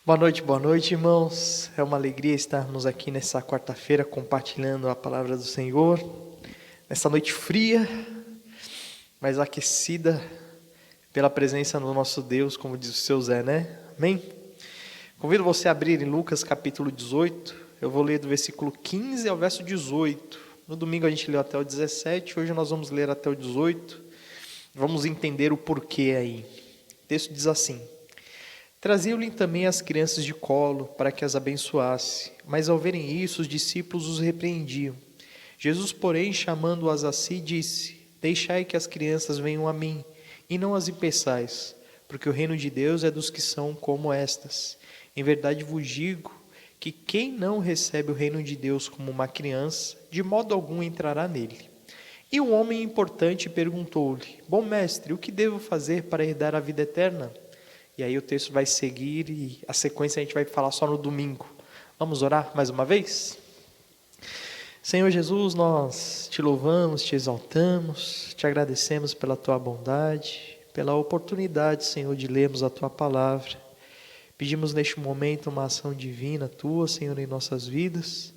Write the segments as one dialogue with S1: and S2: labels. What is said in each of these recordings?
S1: Boa noite, irmãos. É uma alegria estarmos aqui nessa quarta-feira compartilhando a palavra do Senhor. Nessa noite fria, mas aquecida pela presença do nosso Deus, como diz o seu Zé, né? Amém? Convido você a abrir em Lucas capítulo 18. Eu vou ler do versículo 15 ao verso 18. No domingo a gente leu até o 17, hoje nós vamos ler até o 18. Vamos entender o porquê aí. O texto diz assim: Traziam-lhe também as crianças de colo, para que as abençoasse. Mas ao verem isso, os discípulos os repreendiam. Jesus, porém, chamando-as a si, disse: Deixai que as crianças venham a mim, e não as impeçais, porque o reino de Deus é dos que são como estas. Em verdade vos digo que quem não recebe o reino de Deus como uma criança, de modo algum entrará nele. E um homem importante perguntou-lhe: Bom mestre, o que devo fazer para herdar a vida eterna? E aí o texto vai seguir e a sequência a gente vai falar só no domingo. Vamos orar mais uma vez? Senhor Jesus, nós te louvamos, te exaltamos, te agradecemos pela tua bondade, pela oportunidade, Senhor, de lermos a tua palavra. Pedimos neste momento uma ação divina tua, Senhor, em nossas vidas,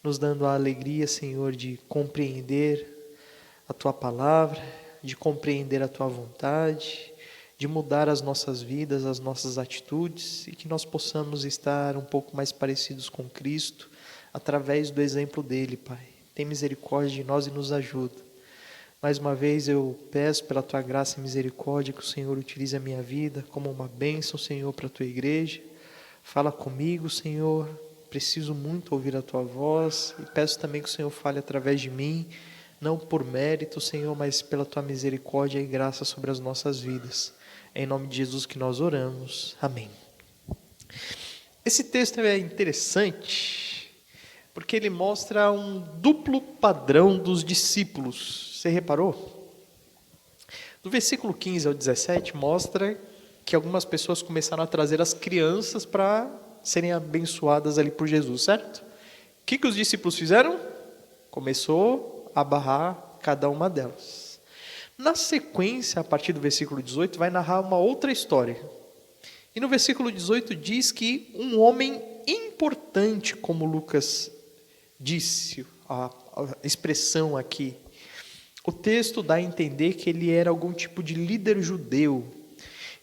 S1: nos dando a alegria, Senhor, de compreender a tua palavra, de compreender a tua vontade, de mudar as nossas vidas, as nossas atitudes, e que nós possamos estar um pouco mais parecidos com Cristo, através do exemplo dele, Pai. Tem misericórdia de nós e nos ajuda. Mais uma vez eu peço pela tua graça e misericórdia que o Senhor utilize a minha vida como uma bênção, Senhor, para a tua igreja. Fala comigo, Senhor. Preciso muito ouvir a tua voz e peço também que o Senhor fale através de mim, não por mérito, Senhor, mas pela tua misericórdia e graça sobre as nossas vidas. É em nome de Jesus que nós oramos. Amém. Esse texto é interessante, porque ele mostra um duplo padrão dos discípulos. Você reparou? Do versículo 15 ao 17 mostra que algumas pessoas começaram a trazer as crianças para serem abençoadas ali por Jesus, certo? O que os discípulos fizeram? Começou a barrar cada uma delas. Na sequência, a partir do versículo 18, vai narrar uma outra história. E no versículo 18 diz que um homem importante, como Lucas disse, a expressão aqui, o texto dá a entender que ele era algum tipo de líder judeu.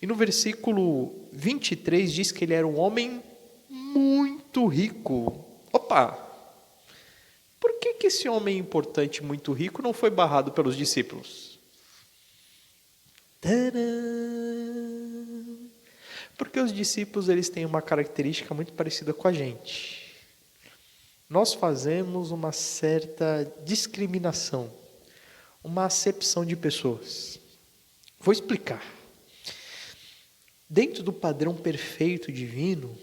S1: E no versículo 23 diz que ele era um homem muito rico. Opa! Por que esse homem importante, muito rico, não foi barrado pelos discípulos? Tadã! Porque os discípulos eles têm uma característica muito parecida com a gente. Nós fazemos uma certa discriminação, uma acepção de pessoas. Vou explicar. Dentro do padrão perfeito divino,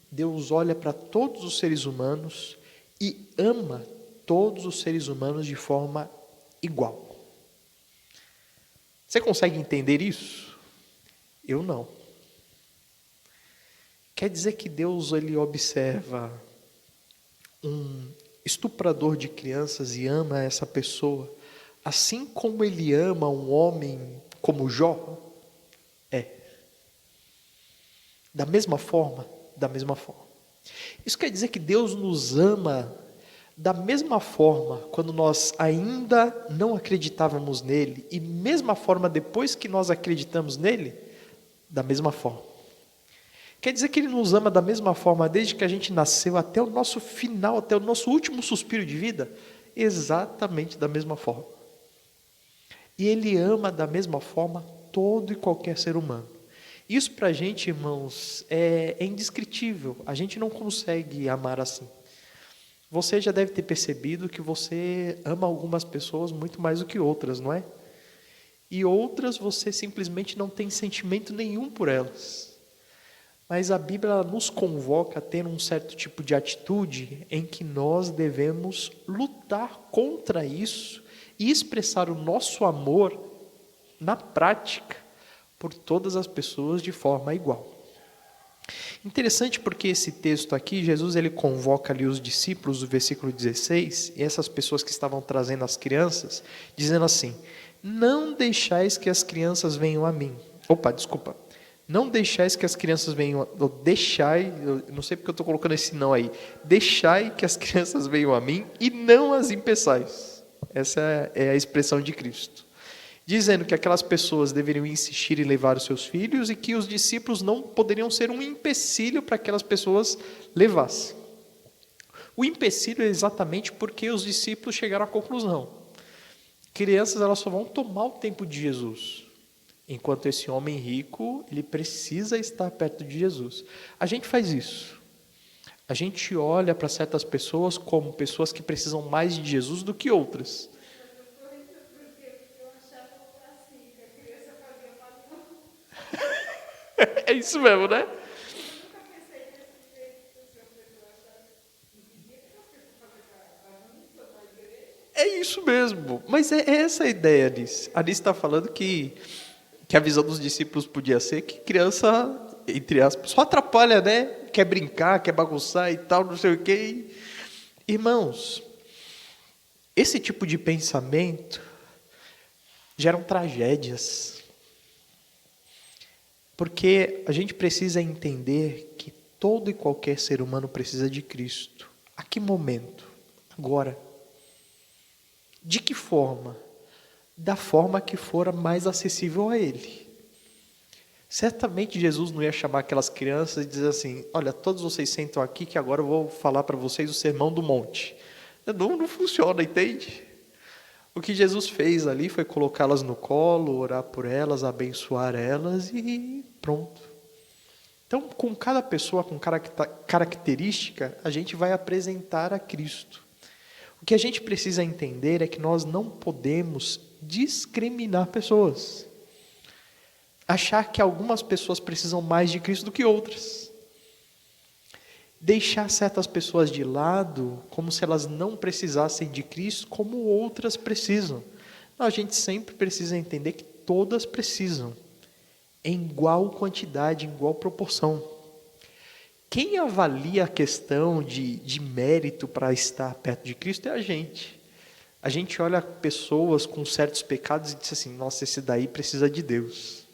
S1: Deus olha para todos os seres humanos e ama todos os seres humanos de forma igual. Você consegue entender isso? Eu não. Quer dizer que Deus ele observa um estuprador de crianças e ama essa pessoa, assim como ele ama um homem como Jó? É. Da mesma forma? Da mesma forma. Isso quer dizer que Deus nos ama da mesma forma quando nós ainda não acreditávamos nele e mesma forma depois que nós acreditamos nele? Da mesma forma. Quer dizer que ele nos ama da mesma forma desde que a gente nasceu até o nosso final, até o nosso último suspiro de vida? Exatamente da mesma forma. E ele ama da mesma forma todo e qualquer ser humano. Isso para a gente, irmãos, é indescritível. A gente não consegue amar assim. Você já deve ter percebido que você ama algumas pessoas muito mais do que outras, não é? E outras você simplesmente não tem sentimento nenhum por elas. Mas a Bíblia nos convoca a ter um certo tipo de atitude em que nós devemos lutar contra isso e expressar o nosso amor na prática por todas as pessoas de forma igual. Interessante porque esse texto aqui, Jesus ele convoca ali os discípulos do versículo 16, e essas pessoas que estavam trazendo as crianças, dizendo assim: não deixais que as crianças venham a mim. Não deixais que as crianças venham, ou deixai, eu não sei porque eu estou colocando esse não aí, deixai que as crianças venham a mim e não as impeçais. Essa é a expressão de Cristo. Dizendo que aquelas pessoas deveriam insistir em levar os seus filhos e que os discípulos não poderiam ser um empecilho para aquelas pessoas levassem. O empecilho é exatamente porque os discípulos chegaram à conclusão. Crianças, elas só vão tomar o tempo de Jesus. Enquanto esse homem rico, ele precisa estar perto de Jesus. A gente faz isso. A gente olha para certas pessoas como pessoas que precisam mais de Jesus do que outras. É isso mesmo, né? É isso mesmo. Mas é essa a ideia, Alice. A Alice está falando que a visão dos discípulos podia ser que criança, entre aspas, só atrapalha, né? Quer brincar, quer bagunçar e tal, não sei o quê. Irmãos, esse tipo de pensamento geram tragédias. Porque a gente precisa entender que todo e qualquer ser humano precisa de Cristo. A que momento? Agora. De que forma? Da forma que for mais acessível a Ele. Certamente Jesus não ia chamar aquelas crianças e dizer assim, olha, todos vocês sentam aqui que agora eu vou falar para vocês o sermão do monte. Não funciona, entende? O que Jesus fez ali foi colocá-las no colo, orar por elas, abençoar elas e pronto. Então, com cada pessoa com característica, a gente vai apresentar a Cristo. O que a gente precisa entender é que nós não podemos discriminar pessoas. Achar que algumas pessoas precisam mais de Cristo do que outras. Deixar certas pessoas de lado como se elas não precisassem de Cristo, como outras precisam. Não, a gente sempre precisa entender que todas precisam, em igual quantidade, em igual proporção. Quem avalia a questão de mérito para estar perto de Cristo é a gente. A gente olha pessoas com certos pecados e diz assim, nossa, esse daí precisa de Deus.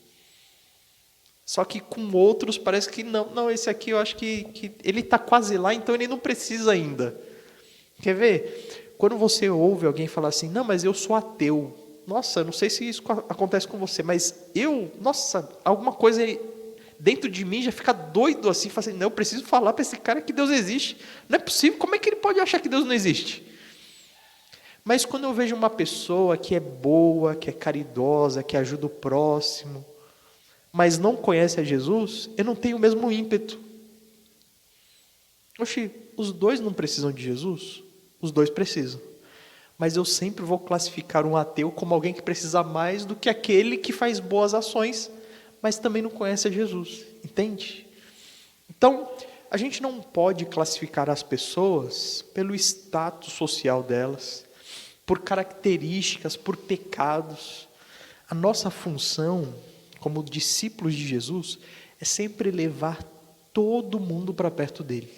S1: Só que com outros parece que não, esse aqui eu acho que ele está quase lá, então ele não precisa ainda. Quer ver? Quando você ouve alguém falar assim, não, mas eu sou ateu. Nossa, não sei se isso acontece com você, mas alguma coisa dentro de mim já fica doido assim, fala assim, não, eu preciso falar para esse cara que Deus existe. Não é possível, como é que ele pode achar que Deus não existe? Mas quando eu vejo uma pessoa que é boa, que é caridosa, que ajuda o próximo, mas não conhece a Jesus, eu não tenho o mesmo ímpeto. Oxi, os dois não precisam de Jesus? Os dois precisam. Mas eu sempre vou classificar um ateu como alguém que precisa mais do que aquele que faz boas ações, mas também não conhece a Jesus, entende? Então, a gente não pode classificar as pessoas pelo status social delas, por características, por pecados. A nossa função, como discípulos de Jesus, é sempre levar todo mundo para perto dele.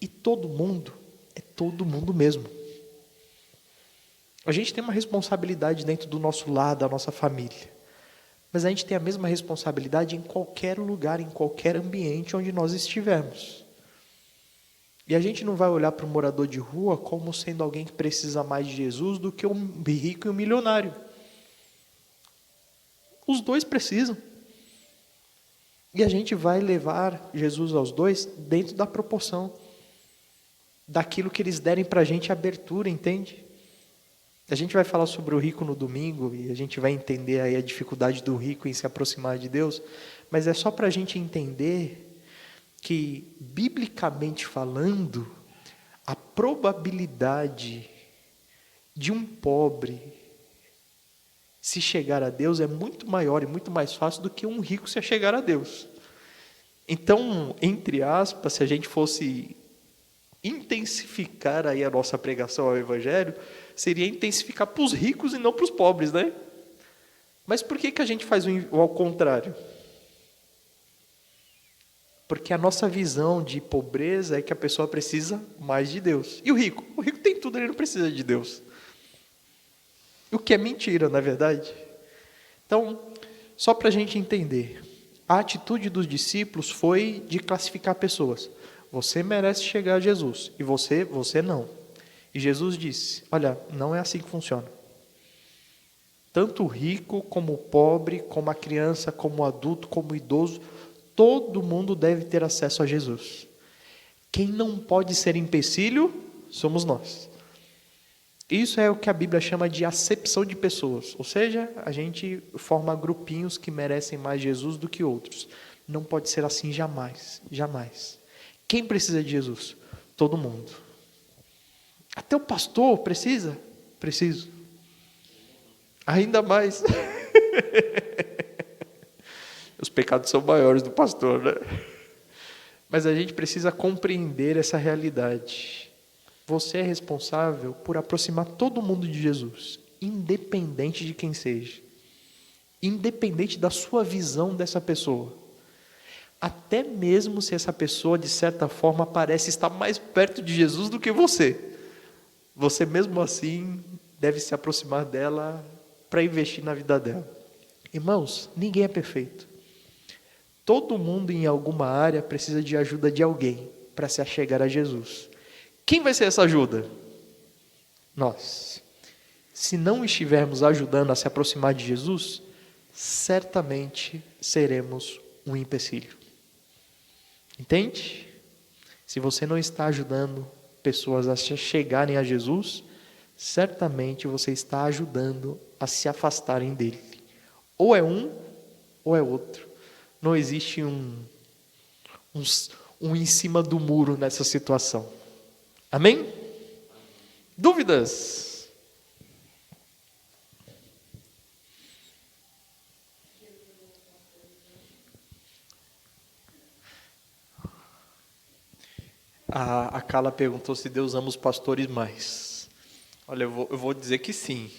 S1: E todo mundo é todo mundo mesmo. A gente tem uma responsabilidade dentro do nosso lar, da nossa família. Mas a gente tem a mesma responsabilidade em qualquer lugar, em qualquer ambiente onde nós estivermos. E a gente não vai olhar para o morador de rua como sendo alguém que precisa mais de Jesus do que o rico e o milionário. Os dois precisam. E a gente vai levar Jesus aos dois dentro da proporção daquilo que eles derem para a gente abertura, entende? A gente vai falar sobre o rico no domingo e a gente vai entender aí a dificuldade do rico em se aproximar de Deus, mas é só para a gente entender que, biblicamente falando, a probabilidade de um pobre se chegar a Deus é muito maior e muito mais fácil do que um rico se chegar a Deus. Então, entre aspas, se a gente fosse intensificar aí a nossa pregação ao Evangelho, seria intensificar para os ricos e não para os pobres, né? Mas por que a gente faz o ao contrário? Porque a nossa visão de pobreza é que a pessoa precisa mais de Deus. E o rico? O rico tem tudo, ele não precisa de Deus. O que é mentira, na verdade. Então, só para a gente entender, a atitude dos discípulos foi de classificar pessoas. Você merece chegar a Jesus, e você não. E Jesus disse, olha, não é assim que funciona. Tanto o rico, como o pobre, como a criança, como o adulto, como o idoso, todo mundo deve ter acesso a Jesus. Quem não pode ser empecilho, somos nós. Isso é o que a Bíblia chama de acepção de pessoas. Ou seja, a gente forma grupinhos que merecem mais Jesus do que outros. Não pode ser assim jamais, jamais. Quem precisa de Jesus? Todo mundo. Até o pastor precisa? Preciso. Ainda mais. Os pecados são maiores do pastor, né? Mas a gente precisa compreender essa realidade. Você é responsável por aproximar todo mundo de Jesus, independente de quem seja. Independente da sua visão dessa pessoa. Até mesmo se essa pessoa, de certa forma, parece estar mais perto de Jesus do que você. Você mesmo assim deve se aproximar dela para investir na vida dela. Irmãos, ninguém é perfeito. Todo mundo em alguma área precisa de ajuda de alguém para se achegar a Jesus. Quem vai ser essa ajuda? Nós. Se não estivermos ajudando a se aproximar de Jesus, certamente seremos um empecilho. Entende? Se você não está ajudando pessoas a chegarem a Jesus, certamente você está ajudando a se afastarem dele. Ou é um, ou é outro. Não existe um em cima do muro nessa situação. Amém? Dúvidas? A Carla perguntou se Deus ama os pastores mais. Olha, eu vou dizer que sim.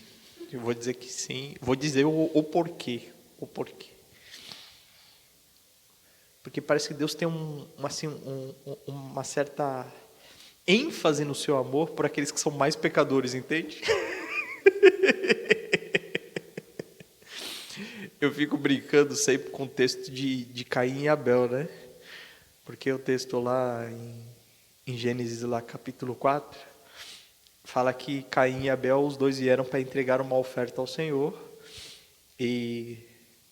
S1: Eu vou dizer que sim. Vou dizer o porquê. O porquê. Porque parece que Deus tem uma certa ênfase no seu amor por aqueles que são mais pecadores, entende? Eu fico brincando sempre com o texto de Caim e Abel, né? Porque o texto lá em Gênesis, lá, capítulo 4, fala que Caim e Abel, os dois vieram para entregar uma oferta ao Senhor. E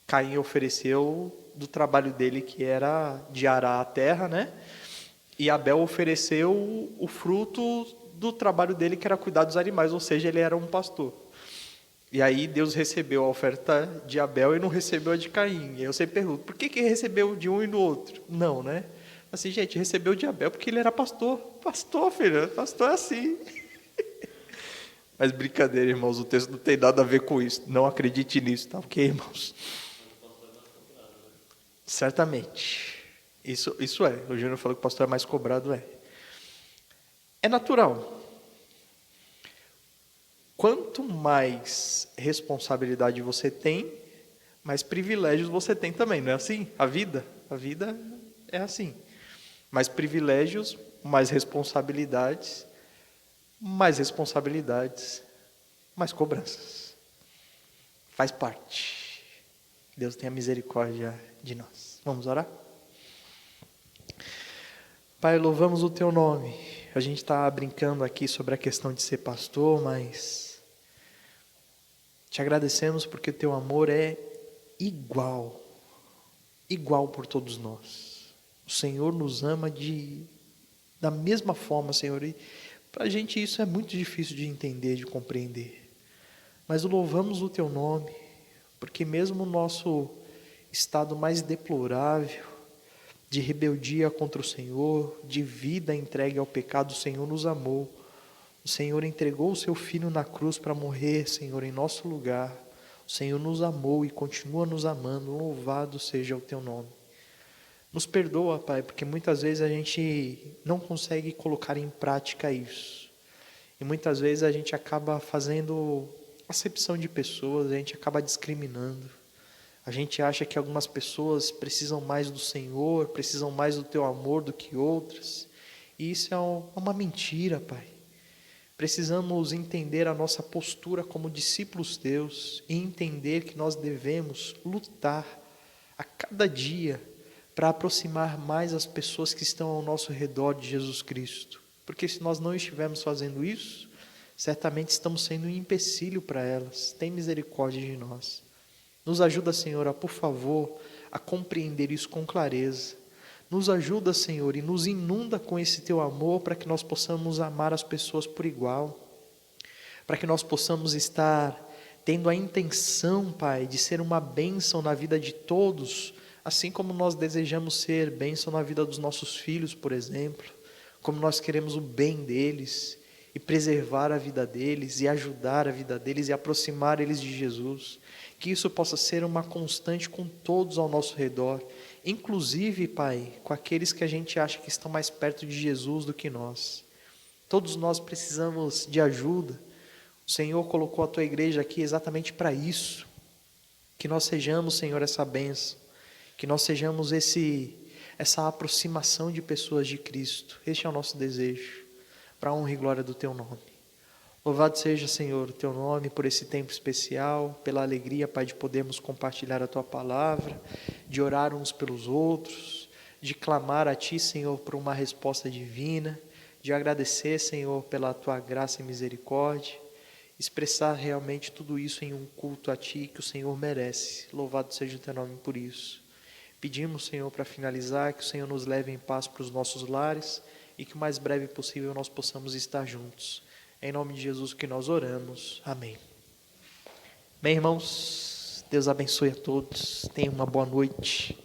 S1: Caim ofereceu do trabalho dele, que era de arar a terra, né? E Abel ofereceu o fruto do trabalho dele, que era cuidar dos animais, ou seja, ele era um pastor. E aí Deus recebeu a oferta de Abel e não recebeu a de Caim. E eu sempre pergunto, por que recebeu de um e do outro? Não, né? Assim, gente, recebeu de Abel porque ele era pastor. Pastor, filho, pastor é assim. Mas brincadeira, irmãos, o texto não tem nada a ver com isso. Não acredite nisso, tá ok, irmãos? Certamente. Isso é. O Júnior falou que o pastor é mais cobrado, é. É natural. Quanto mais responsabilidade você tem, mais privilégios você tem também, não é assim? A vida é assim. Mais privilégios, mais responsabilidades, mais cobranças. Faz parte. Deus tenha misericórdia de nós. Vamos orar? Pai, louvamos o Teu nome. A gente está brincando aqui sobre a questão de ser pastor, mas te agradecemos porque o Teu amor é igual por todos nós. O Senhor nos ama da mesma forma, Senhor, e para a gente isso é muito difícil de entender, de compreender. Mas louvamos o Teu nome, porque mesmo o nosso estado mais deplorável, de rebeldia contra o Senhor, de vida entregue ao pecado, o Senhor nos amou. O Senhor entregou o Seu Filho na cruz para morrer, Senhor, em nosso lugar. O Senhor nos amou e continua nos amando. Louvado seja o Teu nome. Nos perdoa, Pai, porque muitas vezes a gente não consegue colocar em prática isso. E muitas vezes a gente acaba fazendo acepção de pessoas, a gente acaba discriminando. A gente acha que algumas pessoas precisam mais do Senhor, precisam mais do Teu amor do que outras. E isso é uma mentira, Pai. Precisamos entender a nossa postura como discípulos Teus e entender que nós devemos lutar a cada dia para aproximar mais as pessoas que estão ao nosso redor de Jesus Cristo. Porque se nós não estivermos fazendo isso, certamente estamos sendo um empecilho para elas. Tem misericórdia de nós. Nos ajuda, Senhor, por favor, a compreender isso com clareza. Nos ajuda, Senhor, e nos inunda com esse Teu amor para que nós possamos amar as pessoas por igual. Para que nós possamos estar tendo a intenção, Pai, de ser uma bênção na vida de todos, assim como nós desejamos ser bênção na vida dos nossos filhos, por exemplo, como nós queremos o bem deles, e preservar a vida deles, e ajudar a vida deles, e aproximar eles de Jesus, que isso possa ser uma constante com todos ao nosso redor, inclusive, Pai, com aqueles que a gente acha que estão mais perto de Jesus do que nós. Todos nós precisamos de ajuda. O Senhor colocou a Tua igreja aqui exatamente para isso, que nós sejamos, Senhor, essa bênção, que nós sejamos essa aproximação de pessoas de Cristo. Este é o nosso desejo, para a honra e glória do Teu nome. Louvado seja, Senhor, o Teu nome por esse tempo especial, pela alegria, Pai, de podermos compartilhar a Tua palavra, de orar uns pelos outros, de clamar a Ti, Senhor, por uma resposta divina, de agradecer, Senhor, pela Tua graça e misericórdia, expressar realmente tudo isso em um culto a Ti que o Senhor merece. Louvado seja o Teu nome por isso. Pedimos, Senhor, para finalizar, que o Senhor nos leve em paz para os nossos lares e que o mais breve possível nós possamos estar juntos. Em nome de Jesus que nós oramos. Amém. Bem, irmãos, Deus abençoe a todos. Tenham uma boa noite.